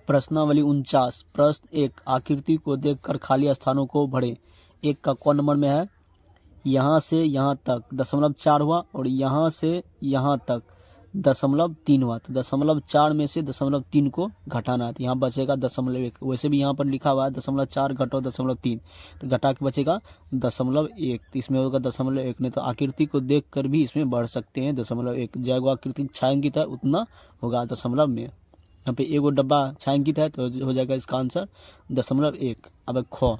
प्रश्नावली 49। प्रश्न 1, आकृति को देखकर खाली स्थानों को भरें। 1 का कौन नंबर में है? यहाँ से यहाँ तक 0.4 हुआ और यहाँ से यहाँ तक 0.3 हुआ। तो 0.4 में से 0.3 को घटाना है, तो यहाँ बचेगा 0.1। वैसे भी यहाँ पर लिखा हुआ है 0.4 घटाओ 0.3, तो घटा के बचेगा 0.1। तो इसमें होगा 0.1। नहीं तो आकृति को देखकर भी इसमें बढ़ सकते हैं 0.1। जो आकृति छायांकित है उतना होगा दशमलव में। यहाँ पे एगो डब्बा छायांकित है तो हो जाएगा इसका आंसर 0.1। अब ख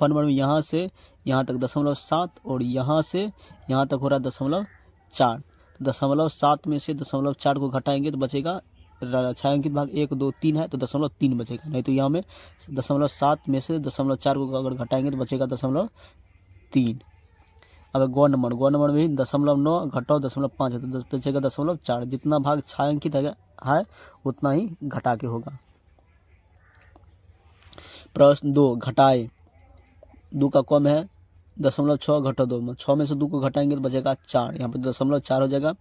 नंबर में यहाँ से यहाँ तक 0.7 और यहाँ से यहाँ तक हो रहा है 0.4। 0.7 में से 0.4 को घटाएंगे तो बचेगा, छायांकित भाग 1 2 3 है तो 0.3 बचेगा। नहीं तो यहाँ में 0.7 में से 0.4 को अगर घटाएंगे तो बचेगा 0.3। अब गौ नंबर में 0.9 घटाओ 0.5 है तो बचेगा 0.4। जितना भाग छायांकित है उतना ही घटा के होगा। प्रश्न 2, घटाए। 2 का कम है 0.6 घटा 2, 6 में से 2 को घटाएंगे तो बचेगा 4। यहाँ पर 0.4 हो जाएगा।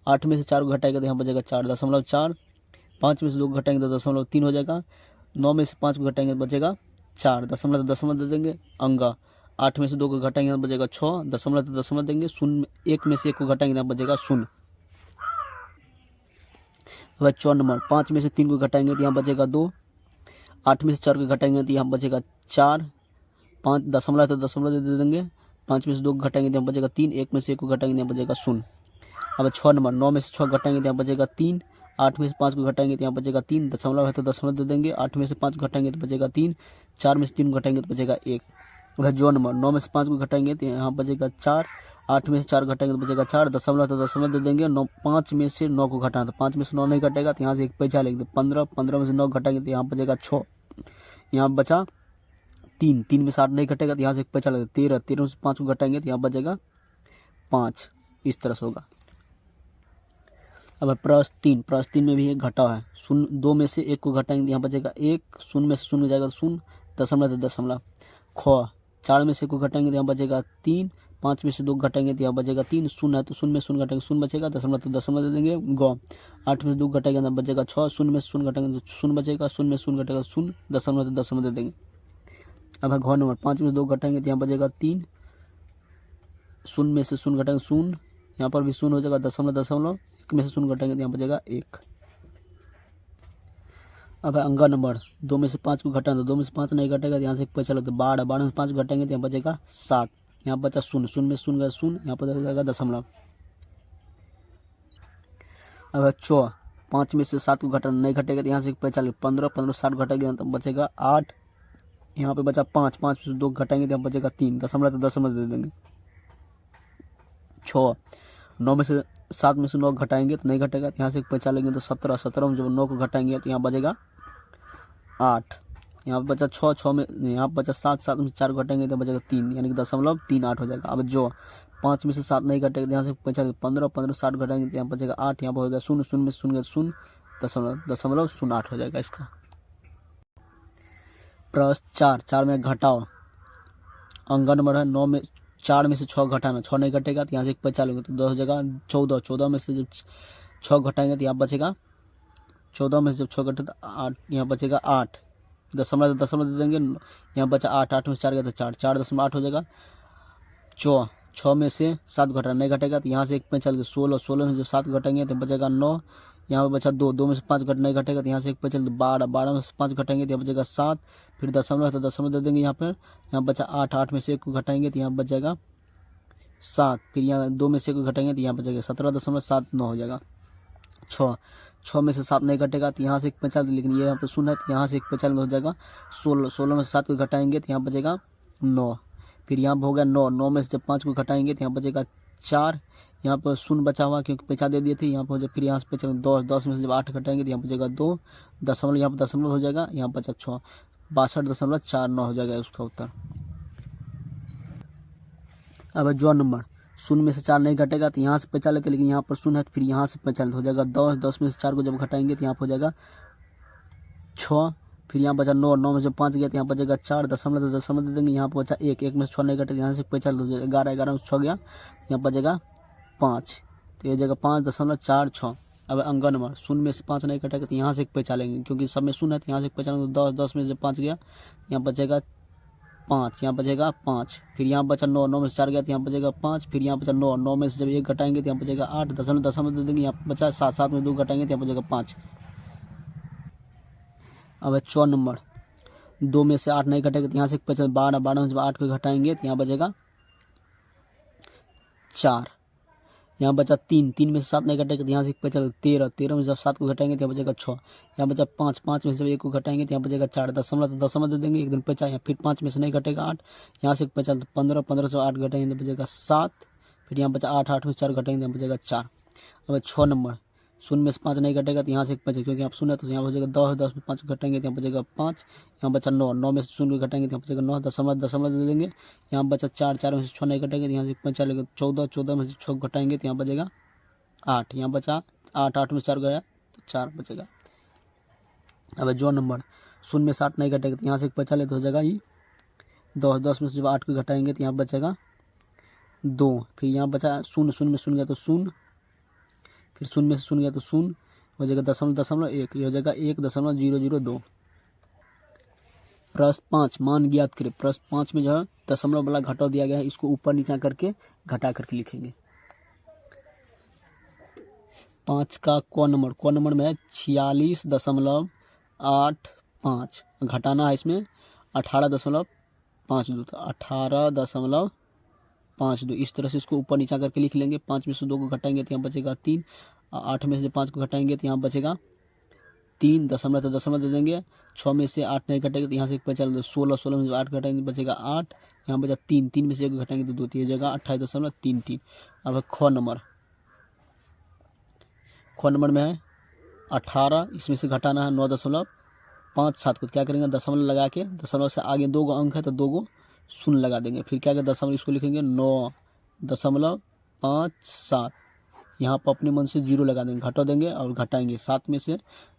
8 में से 4 को घटाएंगे तो यहाँ बचेगा 4 0.4। 5 में से 2 को घटाएंगे तो 0.3 हो जाएगा। 9 में से 5 को घटाएंगे तो बचेगा 4। दशमलव दे देंगे अंगा। 8 में से 2 को घटाएंगे तो बचेगा 6। दशमलव देंगे। 1 में से 1 को घटाएंगे तो बचेगा 0। वह 4 नंबर 5 में से 3 को घटाएंगे तो यहाँ बचेगा 2। 8 में से 4 को घटाएंगे तो यहाँ बचेगा 4। 5 दशमलव दे देंगे। 5 में से 2 को घटाएंगे तो यहाँ बचेगा 3। 1 में से 1 को घटाएंगे तो यहाँ बचेगा 0। अब 6 नंबर 9 में से 6 घटाएंगे तो यहाँ बचेगा 3। 8 में से 5 को घटाएंगे तो यहाँ बचेगा 3। दशमलव है तो दशमलव दे देंगे। 8 में से 5 को घटाएंगे तो बचेगा 3। 4 में से 3 को घटाएंगे तो बचेगा 1। वह जो नंबर 9 में से 5 को घटाएंगे तो यहाँ बचेगा 4। 8 में से 4 घटाएंगे तो बचेगा 4। दशमलव तो दशमलव दे देंगे। 5 में से 9 को घटाना, तो 5 में से 9 नहीं घटेगा तो यहाँ से 1 पैसा लेंगे तो 15। 15 में से 9 घटाएंगे तो यहाँ बचेगा 6। यहाँ बचा 3। 3 में से 8 नहीं घटेगा तो यहाँ से 1 पैसा लगेगा 13। 13 में से 5 को घटाएंगे तो यहाँ बचेगा 5। इस तरह से होगा। अब प्रश्न 3 में भी एक घटाव है। 2 में से 1 को घटाएंगे तो यहाँ बचेगा 1। 0 में से 0 हो जाएगा 0। दशमलव तो दशमलव। ख 4 में से 1 को घटाएंगे तो यहाँ बचेगा 3। 5 में से 2 घटाएंगे तो यहाँ बचेगा 3। 0 है तो 0 में 0 घटाएंगे 0 बचेगा। दशमलव तो दशमलव दे देंगे। गौ 8 में से 2 घटाएंगे तो बचेगा 6। 0 में से 0 घटाएंगे तो 0 बचेगा। 0 में 0 घटेगा 0। दशमलव तो दशमलव दे देंगे। अब है घ नंबर 5 में से 2 घटाएंगे तो यहाँ बचेगा 3। 0 में से 0 घटाएंगे 0। यहाँ पर भी 0 हो जाएगा। दशमलव 1 में से 0 घटाएंगे तो यहाँ बचेगा 1। अब है अंगा नंबर 2 में से 5 को घटाएंगे तो 2 में से 5 नहीं घटेगा तो यहाँ से 1 पैसा लगता है 12। 12 में से 5 घटाएंगे तो यहाँ बचेगा 7। यहाँ बचा 0। 0 में 0 गया 0। यहाँ पर जाएगा दशमलव। अब है 5 में से 7 को घटाना नहीं घटेगा तो यहाँ से 1 पैसा लगेगा 15। 15 60 घटेगा तो बचेगा 8। यहाँ पे बचा 5। 5 में से 2 घटाएंगे तो यहाँ बचेगा 3। दशमलव तो दशमलव दे देंगे। 6 9 में से 7 में से 9 घटाएंगे तो नहीं घटेगा तो यहाँ से 1 पैसा लेंगे तो 17। 17 में जब 9 को घटाएंगे तो यहाँ बचेगा 8। यहाँ पे बचा 6 में यहाँ बचा 7। 7 में से 4 घटाएंगे तो बचेगा 3, यानी कि 0.38 हो जाएगा। अब जो 5 में से 7 नहीं घटेगा तो यहाँ से 15। 15 60 घटाएंगे तो यहाँ बचेगा 8। यहाँ पर होगा 0। 0 में 0 0। 0.08 हो जाएगा इसका। प्रश्न 4 में घटाओ। अंक नंबर है 9 में 4 में से 6 घटाना। 6 नहीं घटेगा तो यहाँ से 1 पैसा लेंगे तो 10 हो जाएगा 14। 14 में से जब 6 घटाएंगे तो यहाँ बचेगा 14 में से जब 6 घटे तो 8। यहाँ बचेगा 8। दशमलव दे देंगे। यहाँ बचा 8। 8 में से 4 गया तो 4। 4.8 हो जाएगा। 6 में से 7 घटाना नहीं घटेगा तो यहाँ से 1 पैसा लेंगे 16। 16 में से जब 7 घटेंगे तो बचेगा 9। यहाँ पर बचा 2। 2 में से 5 घट नहीं घटेगा तो यहाँ से 1 पैसा लेंगे 12। 12 में से 5 घटाएंगे तो यहाँ बचेगा 7। फिर दशमलव तो दशमलव दे देंगे यहाँ पर। यहाँ बचा 8। 8 में से 1 को घटाएंगे तो यहाँ बचेगा 7। फिर यहाँ 2 में से 1 को घटाएंगे तो यहाँ बचेगा 17.79 हो जाएगा। 6 में से 7 नहीं घटेगा तो यहाँ से 1 पैसा, लेकिन ये यहाँ पर 0 है तो यहाँ से 1 पैसा हो जाएगा 16। 16 में से 7 को घटाएंगे तो यहाँ बचेगा 9। फिर यहाँ पर हो गया 9। 9 में से जब 5 को घटाएंगे तो यहाँ बचेगा 4। यहाँ पर 0 बचा हुआ क्योंकि पैसा दे दिए थे। यहाँ पर फिर यहाँ से पैसा 10। 10 में से जब 8 घटाएंगे तो यहाँ बचेगा 2। दशमलव यहाँ पर दशमलव हो जाएगा। यहाँ बचा 6। 62.49 हो जाएगा उसका उत्तर। अब जो नंबर 0 में से 4 नहीं घटेगा तो यहाँ से पैसा लेते, लेकिन यहाँ पर 0 है तो फिर यहाँ से पैसा हो जाएगा 10। 10 में से 4 को जब घटाएंगे तो यहाँ पर हो जाएगा 6। फिर यहाँ बचा 9। 9 में से 5 गया तो यहाँ बचेगा 4। दशमलव तो दशमलव दे देंगे। यहाँ पर बचा 1। 1 में से 6 नहीं घटेगा यहाँ से पैसा हो जाएगा 11। 11 में से 6 गया यहाँ बचेगा 5। तो ये जगह 5.46। अब अंक नंबर 0 में से 5 नहीं कटेगा तो यहाँ से 1 बचा लेंगे, क्योंकि सब में 0 है तो यहाँ से 1 बचा लेंगे। 10 में से 5 गया, यहाँ बचेगा 5, यहाँ बचेगा 5, फिर यहाँ बचा 9, 9 में से 4 गया तो यहाँ बचेगा 5, फिर यहाँ बचा 9, 9 में से जब 1 घटाएंगे तो यहाँ बचेगा 8, दशमलव दशमलव दे देंगे, यहाँ बचा 7, 7 में 2 घटाएंगे तो यहाँ बचेगा 5। अब है 4 नंबर, 2 में से 8 नहीं घटेगा तो यहाँ से 12, 12 में से 8 को घटाएंगे तो यहाँ बचेगा 4, यहाँ बचा 3, 3 में से 7 नहीं घटेगा तो यहाँ से 13, 13 में से जब 7 को घटाएंगे तो यहाँ बचेगा 6, यहाँ बचा 5, 5 में से जब 1 को घटाएंगे तो यहाँ बचेगा 4, दशमलव तो दशमलव दे देंगे, 1 दिन बचा, यहाँ फिर 5 में से नहीं घटेगा 8, यहाँ से 15, 15 से 8 घटाएंगे तो बचेगा 7, फिर यहाँ बचा 8, 8 में से 4 घटाएंगे तो यहाँ बचेगा 4। अब 6 नंबर, 0 में से 5 नहीं घटेगा तो यहाँ से 1 बचेगा, क्योंकि आप 0 है तो यहाँ बचेगा 10, 10 में 5 घटाएंगे तो यहाँ बचेगा 5, यहाँ बचा 9, 9 में से 0 घटाएंगे तो यहाँ बचेगा 9, दशमलव दशमलव दे देंगे, यहाँ बचा 4, 4 में से 6 नहीं घटेगा तो यहाँ से 1 बचा लेगा 14, 14 में से 6 घटाएंगे तो यहाँ बचेगा 8, यहाँ बचा 8, 8 में 4 गया तो 4 बचेगा। अब जो नंबर 0 में से 8 नहीं घटेगा तो यहाँ से 1 बचा ले तो हो जाएगा ये 10, 10 में से जब 8 को घटाएंगे तो यहाँ बचेगा 2, फिर यहाँ बचा 0, 0 में 0 गया तो 0, फिर 0 में से 0 गया तो 0, हो जाएगा दशमलव दशमलव 1, ये हो जाएगा 1.002। प्रश्न 5 मान ज्ञात करें। प्रश्न 5 में जो है दशमलव वाला घटाव दिया गया है, इसको ऊपर नीचा करके घटा करके लिखेंगे। 5 का क नंबर में है 46.85, घटाना है इसमें 18.52, तो 18.52, इस तरह से इसको ऊपर नीचा करके लिख लेंगे। 5 में से 2 को घटाएंगे तो यहाँ बचेगा 3, 8 में से 5 को घटाएंगे तो यहाँ बचेगा 3, दशमलव तो दशमलव दे देंगे। 6 में से 8 नहीं घटेगा तो यहाँ से 1 बचा 16, 16 में से 8 घटाएंगे तो बचेगा 8, यहाँ बचा 3, 3 में से 1 घटाएंगे तो 2, 3 जगह 28.33। अब ख नंबर में है 18, इसमें से घटाना है 9.57 को, क्या करेंगे दशमलव लगा के, दशमलव से आगे 2 अंक है तो 2 शून्य लगा देंगे, फिर क्या करेंगे दशमलव इसको लिखेंगे 9.57, यहाँ पर अपने मन से 0 लगा देंगे, घटा देंगे और घटाएंगे 7 में से,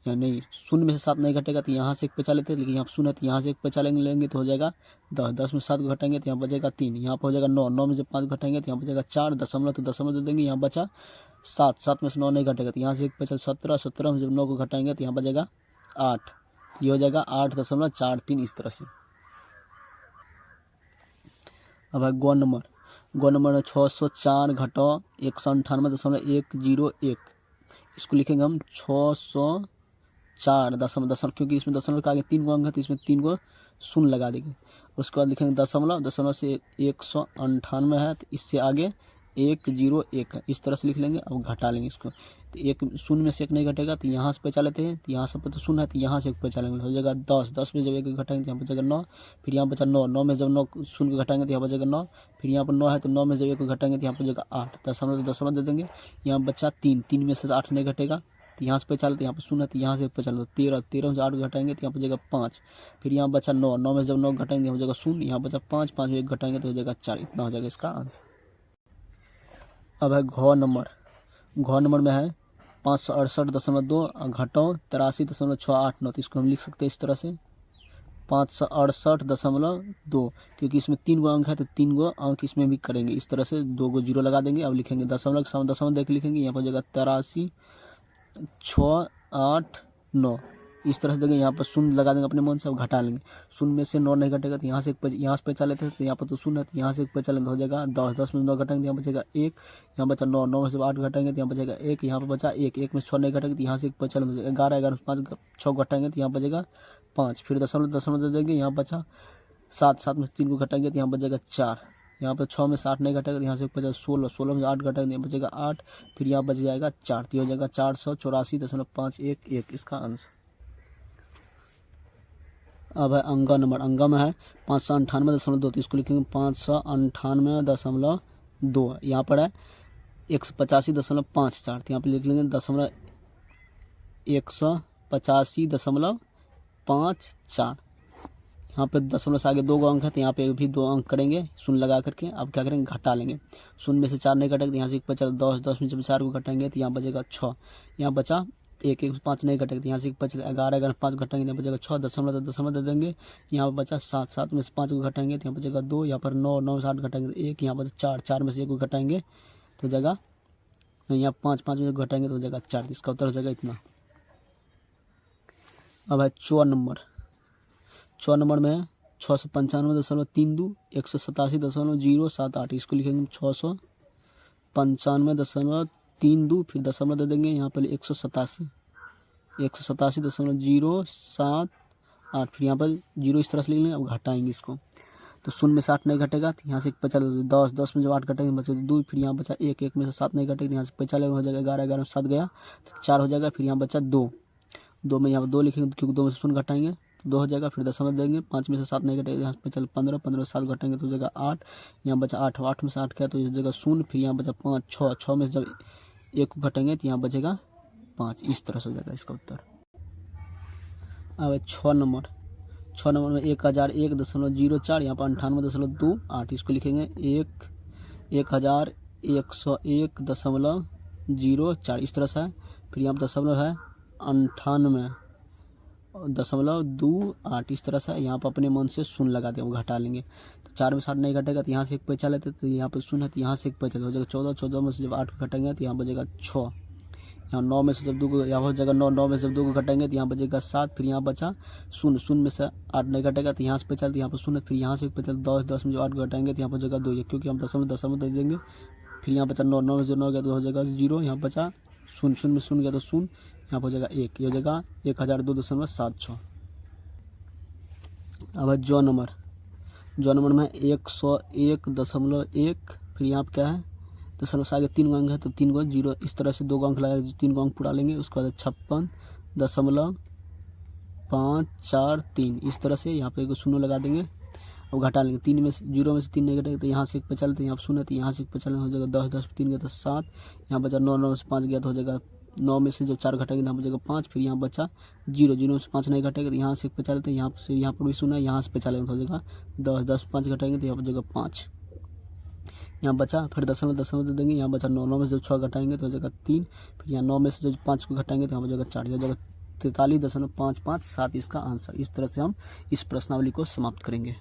या नहीं 0 में से 7 नहीं घटेगा तो यहाँ से 1 बचा लेते हैं, लेकिन यहाँ 0 है तो यहाँ से 1 बचा लेंगे तो हो जाएगा 10, 10 में 7 को घटाएंगे तो यहाँ बचेगा 3, यहाँ पर हो जाएगा 9, 9 में से 5 घटाएंगे तो यहाँ बचेगा 4, दशमलव तो दशमलव दे देंगे, यहाँ बचा 7, 7 में से 9 नहीं घटेगा तो यहाँ से 1 बचा 17, 17 में जब 9 को घटाएंगे तो यहाँ बचेगा 8, ये हो जाएगा 8.43, इस तरह से। अब है ग नंबर है 604 घटाओ 198.101, इसको लिखेंगे हम 604 दशमलव, क्योंकि इसमें दशमलव का आगे 3 अंक है तो इसमें 3 शून्य लगा देंगे। उसके बाद लिखेंगे दशमलव से 198 है तो इससे आगे 101 है, इस तरह से लिख लेंगे। अब घटा लेंगे इसको, तो 1 0 में से 1 नहीं घटेगा तो यहाँ से बचा लेते हैं, तो यहाँ से तो 0 है तो यहाँ से 1 बचा लेंगे, हो जाएगा 10, 10 में जब 1 घटाएंगे तो यहाँ बचेगा 9, फिर यहाँ बचा 9, 9 में जब 9 0 को घटाएंगे तो यहाँ बचेगा 9, फिर यहाँ पर 9 है तो 9 में जब 1 घटाएंगे तो यहाँ बचेगा 8, दशमलव तो दशमलव दे देंगे, यहाँ बचा 3, 3 में से 8 नहीं घटेगा तो यहाँ से बचा लेते, यहाँ पर 0 है तो यहाँ से 1 बचा लो 13, 13 में से 8 घटाएंगे तो यहाँ बचेगा 5, फिर यहाँ बचा 9, 9 में जब 9 घटाएंगे यहाँ बचेगा 0, यहाँ बचा 5, 5 में 1 घटाएंगे तो हो जाएगा 4, इतना हो जाएगा इसका आंसर। अब है घ नंबर में है 568.2 घटाओ 83.689, तो इसको हम लिख सकते हैं इस तरह से 568.2, क्योंकि इसमें 3 अंक है तो 3 अंक इसमें भी करेंगे, इस तरह से 2 0 लगा देंगे। अब लिखेंगे दशमलव के सामने दशमलव देख लिखेंगे, यहाँ पर हो जाएगा 83.689, इस तरह से देंगे, यहाँ पर 0 लगा देंगे अपने मन से, अब घटा लेंगे। 0 में से 9 नहीं घटेगा तो यहाँ से यहाँ से बचा लेते हैं, तो यहाँ पर तो 0 है तो यहाँ से 1 बचा लेंगे, हो जाएगा 10, 10 में 9 घटाएंगे तो यहाँ बचेगा 1, यहाँ बचा 9, 9 में से 8 घटाएंगे तो यहाँ बचेगा 1, यहाँ पर बचा 1, 1 में 6 नहीं घटेगा तो यहाँ से 1 बचा लेंगे, 11, 11 में 5 6 घटाएंगे तो यहाँ बचेगा 5, फिर दशमलव दे देंगे, यहाँ बचा 7, 7 में से 3 को घटाएंगे तो यहाँ बचेगा 4, यहाँ पर 6 में से 8 नहीं घटेगा तो यहाँ से बचा 16, 16 में 8 घटाएंगे यहाँ बचेगा 8, फिर यहाँ बच जाएगा 4, तो हो जाएगा 484.511, इसका आंसर। अब है अंग में है 598.2, तो इसको लिखेंगे 598.2, यहाँ पर है 185.54, तो यहाँ पर लिख लेंगे 185.54, यहाँ पे दशमलव से आगे 2 अंक है तो यहाँ पे भी 2 अंक करेंगे 0 लगा करके। अब क्या करेंगे घटा लेंगे, 0 में से 4 नहीं घटेगा तो यहाँ से 1 बचा 10, 10 में जब 4 को घटाएंगे तो यहाँ बचेगा 6, यहाँ बचा 1, 1 5 नहीं घटेगा तो यहाँ से 1 बचा 11, 11 5 घटाएंगे यहाँ बचेगा 6, दशमलव दे देंगे, यहाँ पर बचा 7, 7 में से 5 को घटाएंगे तो यहाँ बचेगा 2, यहाँ पर 9, 9 में से 8 घटाएंगे तो 1, यहाँ पर 4, 4 में से 1 को घटाएंगे तो जगह नहीं, यहाँ 5 में घटाएंगे तो हो जाएगा 4, इसका उत्तर हो जाएगा इतना। अब है 4 नंबर। 4 नंबर में 695.32, 187.078, इसको लिखेंगे 695.32, फिर दशमलव दे देंगे यहाँ पहले 187.078, फिर यहाँ पर 0 इस तरह से लिख लेंगे। अब घटाएंगे इसको तो 0 में से 8 नहीं घटेगा तो यहाँ से 10, 10 में जब 8 घटेंगे बचे 2, फिर यहाँ बचा 1, 1 में से 7 नहीं घटेगा, यहाँ से 45 हो जाएगा, 11, 11 में 7 गया तो 4 हो जाएगा, फिर यहाँ बचा 2, 2 में यहाँ पर 2 लिखेंगे क्योंकि 2 में से 0 घटाएंगे तो 2 हो जाएगा, फिर दशमलव देंगे, 5 में से 7 नहीं घटेगा, यहाँ से 15, 15 में 7 घटेंगे तो हो जाएगा 8, यहाँ बचा 8, 8 में से 8 गया तो हो जाएगा 0, फिर यहाँ बचा 5, 6, 6 में से जब 1 को घटेंगे तो यहाँ बचेगा 5, इस तरह से हो जाएगा इसका उत्तर। अब 6 नंबर। 6 नंबर में 1001.04, यहाँ पर 98.28, इसको लिखेंगे 1101.04, इस तरह से है। फिर यहाँ पर दशमलव है 98.28, इस तरह से है। यहाँ पर अपने मन से 0 लगा देंगे, वो घटा लेंगे तो 4 में से 8 नहीं घटेगा तो यहाँ से 1 पैसा लेते तो यहाँ पर 0 है तो यहाँ से 1 पैसा हो जाएगा 14, 14 में से जब 8 को घटेंगे तो यहाँ बचेगा 6, यहाँ 9 में से जब 2 को यहाँ हो जाएगा 9, 9 में से जब 2 को घटाएंगे तो यहाँ बचेगा 7, फिर यहाँ बचा 0, 0 में से 8 नहीं घटेगा तो यहाँ से पैसा तो यहाँ पर 0, फिर यहाँ से 1 पैसा 10, 10 में जब 8 को घटाएंगे तो यहाँ पर जगह 2, क्योंकि हम दशमलव दे देंगे। फिर यहाँ बचा 9, 9 में से 9 गया तो हो जाएगा 0, यहाँ बचा 0, 0 में 0 गया तो 0, यहाँ पर हो जाएगा 1, ये हो जाएगा 1002.76। अब है जो नंबर। जो नंबर में 101.1, फिर यहाँ पर क्या है दशमलव से आगे 3 अंक है तो 3 को 0 इस तरह से 2 अंक लगाएंगे, 3 अंक पूरा लेंगे, उसके बाद 56.543, इस तरह से यहाँ पे 1 0 लगा देंगे। अब घटा लेंगे 3 में से 0 में से 3 नहीं घटेगा तो यहाँ से 1 पे चलते यहाँ पर 0 तो यहाँ से 1 पे चलने हो जाएगा 10, 10 3 गया तो 7, यहाँ बचा 9, 9 में से 5 गया तो हो जाएगा 9 में से जब 4 घटेंगे तो यहाँ बचेगा 5, फिर यहाँ बचा 0, 0 में से 5 नहीं घटेगा तो यहाँ से 1 पे चलते यहाँ से यहाँ पर भी 0 है, यहाँ से पे चलेंगे तो हो जाएगा 10, 10 5 घटेंगे तो यहाँ पर जगह 5, यहाँ बचा फिर दशमलव दे देंगे, यहाँ बचा 9, 9 में से जब 6 घटाएंगे तो हो जाएगा 3, फिर यहाँ 9 में से जब 5 को घटाएंगे तो यहाँ हो जाएगा 4, हो जाएगा 43.557, इसका आंसर। इस तरह से हम इस प्रश्नावली को समाप्त करेंगे।